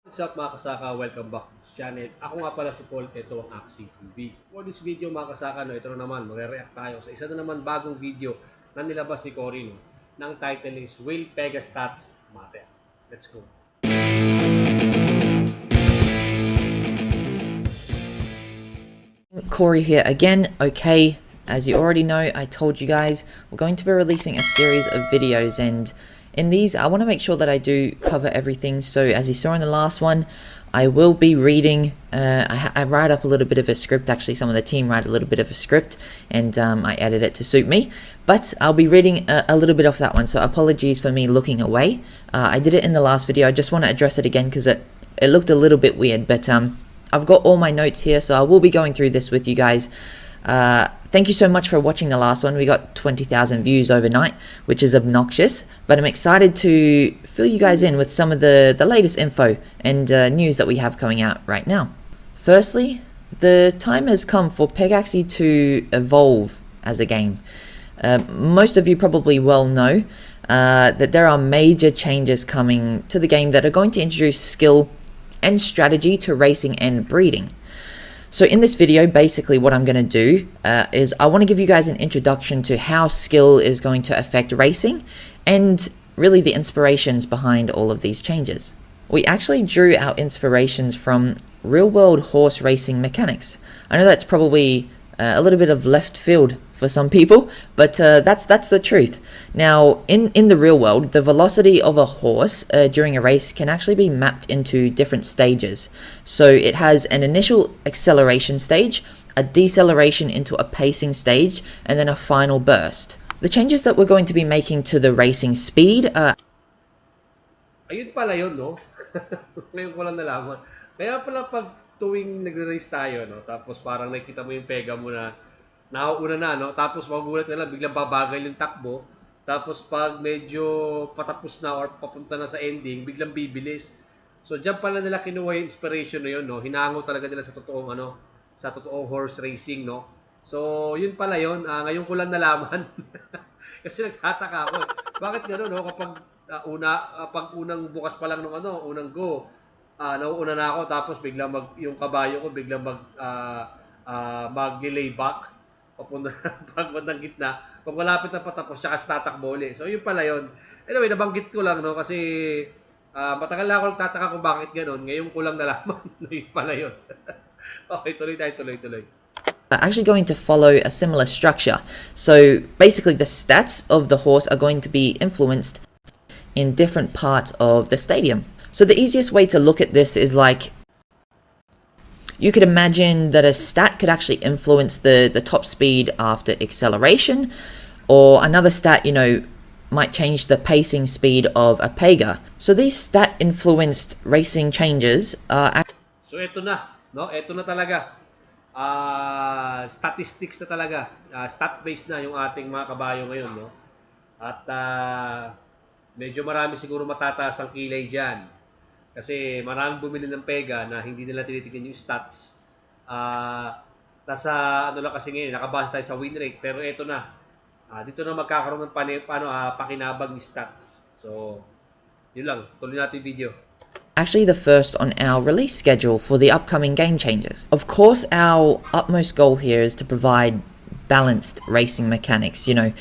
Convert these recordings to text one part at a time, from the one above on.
What's up mga kasaka? Welcome back to this channel. Ako nga pala si Paul, ito ang Axie TV. For this video mga kasaka, ito na naman, magre-react tayo sa isa na naman bagong video na nilabas ni Cory. Ang title is Will Pegastats Matter? Let's go! Corey here again. Okay, as you already know, I told you guys we're going to be releasing a series of videos, and in these I want to make sure that I do cover everything. So as you saw in the last one, I will be reading, I write up a little bit of a script. Actually, some of the team write a little bit of a script, and I edit it to suit me, but I'll be reading a little bit off that one, so apologies for me looking away. I did it in the last video. I just want to address it again because it looked a little bit weird, but I've got all my notes here, so I will be going through this with you guys. Thank you so much for watching the last one. We got 20,000 views overnight, which is obnoxious, but I'm excited to fill you guys in with some of the latest info and news that we have coming out right now. Firstly, the time has come for pegaxy to evolve as a game. Most of you probably well know that there are major changes coming to the game that are going to introduce skill and strategy to racing and breeding. So in this video, basically what I'm going to do is I want to give you guys an introduction to how skill is going to affect racing and really the inspirations behind all of these changes. We actually drew our inspirations from real-world horse racing mechanics. I know that's probably a little bit of left field for some people, but that's the truth. Now, in the real world, the velocity of a horse during a race can actually be mapped into different stages. So it has an initial acceleration stage, a deceleration into a pacing stage, and then a final burst. The changes that we're going to be making to the racing speed Ayun pala yun, no? Ngayon ko lang nalaman. Kaya pala pag tuwing nagre-race tayo, no? Tapos parang nakita mo yung pega mo na nauuna na, no? Tapos magugulat na lang, biglang babagal yung takbo. Tapos pag medyo patapos na or papunta na sa ending, biglang bibilis. So diyan pala nila kinuha yung inspiration na yun, no? Hinango talaga nila sa totoong sa totoong horse racing, no? So yun pala yun, ngayon ko lang nalaman. Kasi nagtataka ako. Bakit gano'n, no? Kapag pag unang bukas pa lang ng unang go, nauuna na ako, tapos biglang yung kabayo ko biglang mag-lay back papunta pagbandang gitna, pag malapit na patapos siya kasi tatakbo ulit. So yun pala yun. Anyway, nabanggit ko lang, no, kasi matagal na ako nagtataka kung bakit gano'n. Ngayon ko lang nalaman na yun pala yun. Okay, tuloy. Actually going to follow a similar structure. So basically the stats of the horse are going to be influenced in different parts of the stadium. So the easiest way to look at this is like, you could imagine that a stat could actually influence the top speed after acceleration, or another stat, you know, might change the pacing speed of a pega. So these stat influenced racing changes are So ito na, no? Ito na talaga. Statistics na talaga. Stat-based na yung ating mga kabayo ngayon, no? At medyo marami siguro matataas ang kilay diyan. Kasi maraming bumili ng pega na hindi nila tinitingnan yung stats. Nasa lang kasi ngayon, nakabase tayo sa win rate. Pero ito na, dito na magkakaroon ng pakinabang ni stats. So, yun lang. Tuloy natin yung video. actually the first on our release schedule for the upcoming game changes. Of course, our utmost goal here is to provide balanced racing mechanics. You know,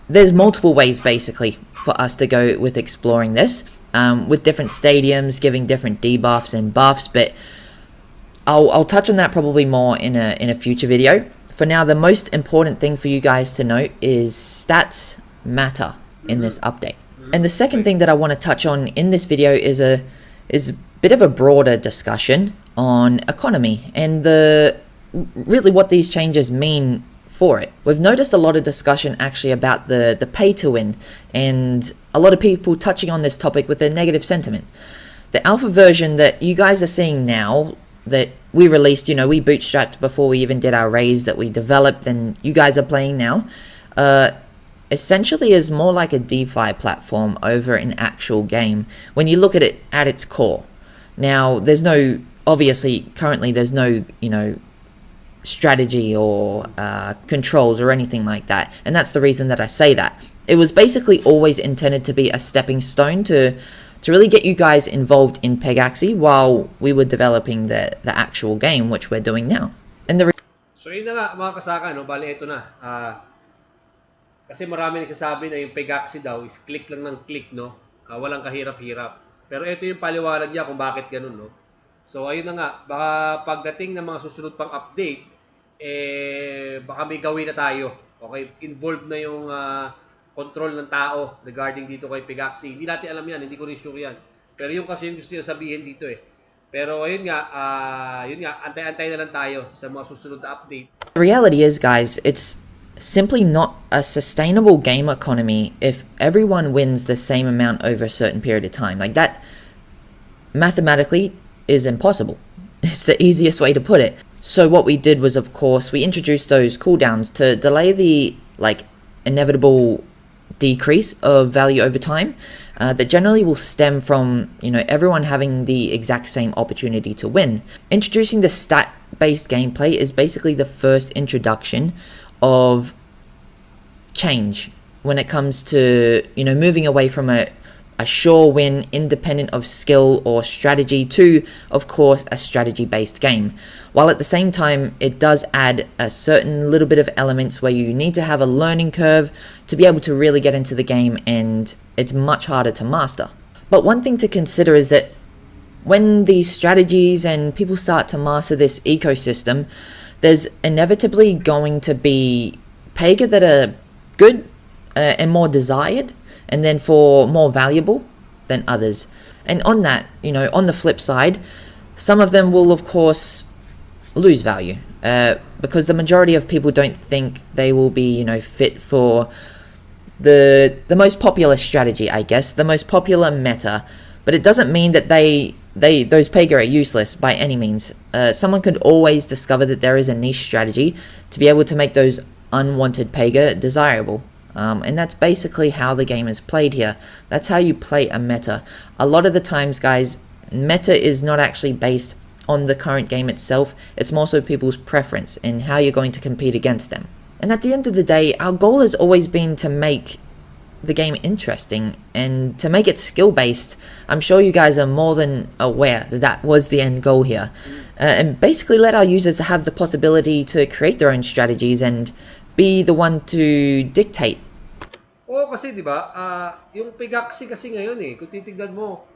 there's multiple ways basically for us to go with exploring this, with different stadiums giving different debuffs and buffs, but I'll touch on that probably more in a future video. For now, the most important thing for you guys to note is stats matter in this update. And the second thing that I want to touch on in this video is a bit of a broader discussion on economy and really what these changes mean for it. We've noticed a lot of discussion actually about the pay to win, and a lot of people touching on this topic with a negative sentiment. The alpha version that you guys are seeing now, that we released, you know, we bootstrapped before we even did our raise, that we developed and you guys are playing now, essentially is more like a DeFi platform over an actual game when you look at it at its core. Now, there's no, obviously, currently there's no, you know, strategy or controls or anything like that, and that's the reason that I say that. It was basically always intended to be a stepping stone to to really get you guys involved in pegaxy while we were developing the actual game, which we're doing now. And the So yun na nga mga kasaka, no? Bali ito na. Kasi marami nagsasabi na yung pegaxy daw is click lang ng click, no? Walang kahirap-hirap. Pero ito yung paliwanag niya kung bakit ganun, no? So ayun na nga, baka pagdating ng mga susunod pang update, baka may gawin na tayo. Okay, involved na yung control ng tao regarding dito kay pegaxy. Hindi natin alam yan, hindi ko rin sure yan. Pero yung kasi yung gusto niya sabihin dito eh. Pero ayun nga, antay-antay na lang tayo sa mga susunod na update. The reality is, guys, it's simply not a sustainable game economy if everyone wins the same amount over a certain period of time. Like, that mathematically is impossible. It's the easiest way to put it. So what we did was, of course, we introduced those cooldowns to delay the inevitable decrease of value over time that generally will stem from everyone having the exact same opportunity to win. Introducing the stat-based gameplay is basically the first introduction of change when it comes to moving away from a sure win independent of skill or strategy to, of course, a strategy-based game, while at the same time it does add a certain little bit of elements where you need to have a learning curve to be able to really get into the game, and it's much harder to master. But one thing to consider is that when these strategies and people start to master this ecosystem, there's inevitably going to be Pega that are good and more desired, and then for more valuable than others. And on that, on the flip side, some of them will of course lose value because the majority of people don't think they will be fit for the most popular strategy, I guess, the most popular meta. But it doesn't mean that those Pega are useless by any means. Someone could always discover that there is a niche strategy to be able to make those unwanted Pega desirable. And that's basically how the game is played here. That's how you play a meta. A lot of the times, guys, meta is not actually based on the current game itself. It's more so people's preference and how you're going to compete against them. And at the end of the day, our goal has always been to make the game interesting and to make it skill-based. I'm sure you guys are more than aware that that was the end goal here. And basically let our users have the possibility to create their own strategies and be the one to dictate. Oo, kasi 'di ba? Yung pegaxy kasi ngayon kung titignan mo,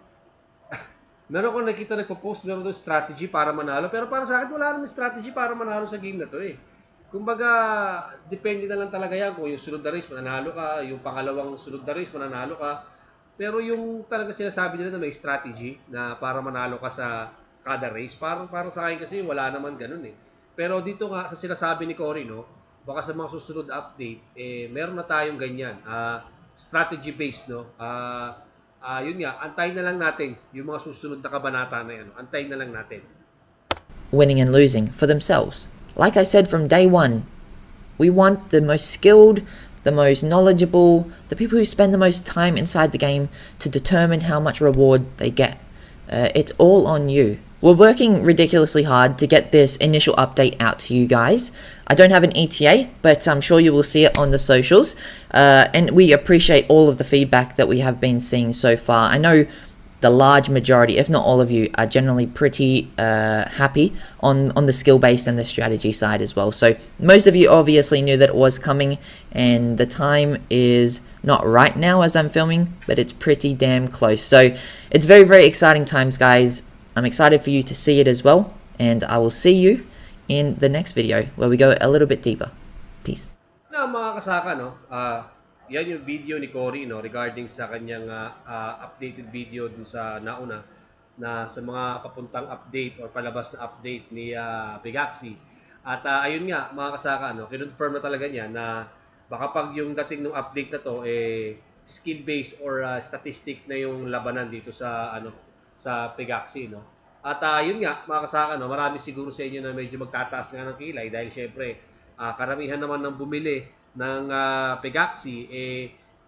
meron ko nakita nagpo-post meron daw strategy para manalo, pero para sa akin wala namang strategy para manalo sa game na 'to eh. Kumbaga, depende na lang talaga yan kung yung sunod na race mananalo ka, yung pangalawang sunod na race mananalo ka. Pero yung talaga sinasabi nila na may strategy na para manalo ka sa kada race, para sa akin kasi wala naman ganun eh. Pero dito nga sa sinasabi ni Cory, no, baka sa mga susunod update, meron na tayong ganyan, strategy based, no. Yun nga, antayin na lang natin yung mga susunod na kabanata na yan, no? Antayin na lang natin. Winning and losing for themselves. Like I said from day one, we want the most skilled, the most knowledgeable, the people who spend the most time inside the game to determine how much reward they get. It's all on you. We're working ridiculously hard to get this initial update out to you guys. I don't have an ETA, but I'm sure you will see it on the socials. And we appreciate all of the feedback that we have been seeing so far. I know the large majority, if not all of you, are generally pretty happy on the skill-based and the strategy side as well. So most of you obviously knew that it was coming, and the time is not right now as I'm filming, but it's pretty damn close. So it's very, very exciting times, guys. I'm excited for you to see it as well, and I will see you in the next video where we go a little bit deeper. Peace. Na mga kasaka, no, yan yung video ni Cory, no, regarding sa kanyang updated video dun sa nauna na sa mga papuntang update or palabas na update ni Pegaxy. At ayun nga mga kasaka, no, kinonfirm na talaga niya na baka pag yung dating ng update na to skill based or statistic na yung labanan dito sa sa Pegaxy, no. At yun nga mga kasaka, no, marami siguro sa inyo na medyo magtataas nga ng kilay dahil syempre karamihan naman ng bumili ng Pegaxy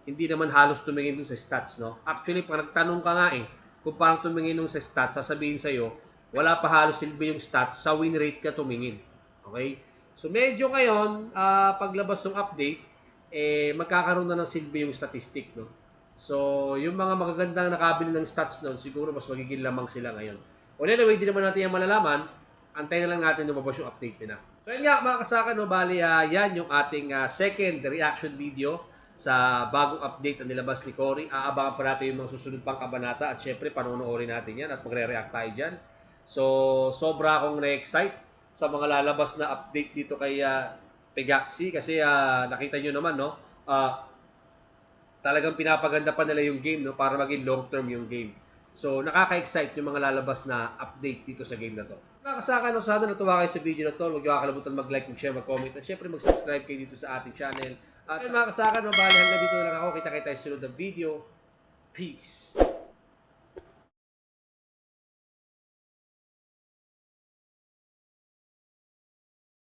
hindi naman halos tumingin dun sa stats, no. Actually pag nagtanong ka nga kung parang tumingin dun sa stats, sasabihin sa'yo wala pa halos silbi yung stats, sa win rate ka tumingin. Okay? So medyo ngayon paglabas ng update magkakaroon na ng silbi yung statistic, no. So, yung mga magagandang nakabili ng stats noon, siguro mas magiging lamang sila ngayon. Well, anyway, di naman natin yung malalaman. Antayin na lang natin lumabas yung update nila. So, yun nga mga kasaka, no, bali, yan yung ating second reaction video sa bagong update na nilabas ni Cory. Aabangan pa natin yung mga susunod pang kabanata at syempre, panonoorin natin yan at magre-react tayo dyan. So, sobra akong na-excite sa mga lalabas na update dito kay pegaxy kasi nakita nyo naman, no? Talagang pinapaganda pa nila yung game, no, para maging long term yung game. So nakaka-excite yung mga lalabas na update dito sa game na to. Mga kasaka, no, sana natuwa kayo sa video na to. Huwag niyo kakalimutan mag-like, mag-share, mag-comment at syempre mag-subscribe kayo dito sa ating channel. At mga kasaka, no, bali hanggang dito na lang ako. Kita-kita tayo sa sunod na video. Peace!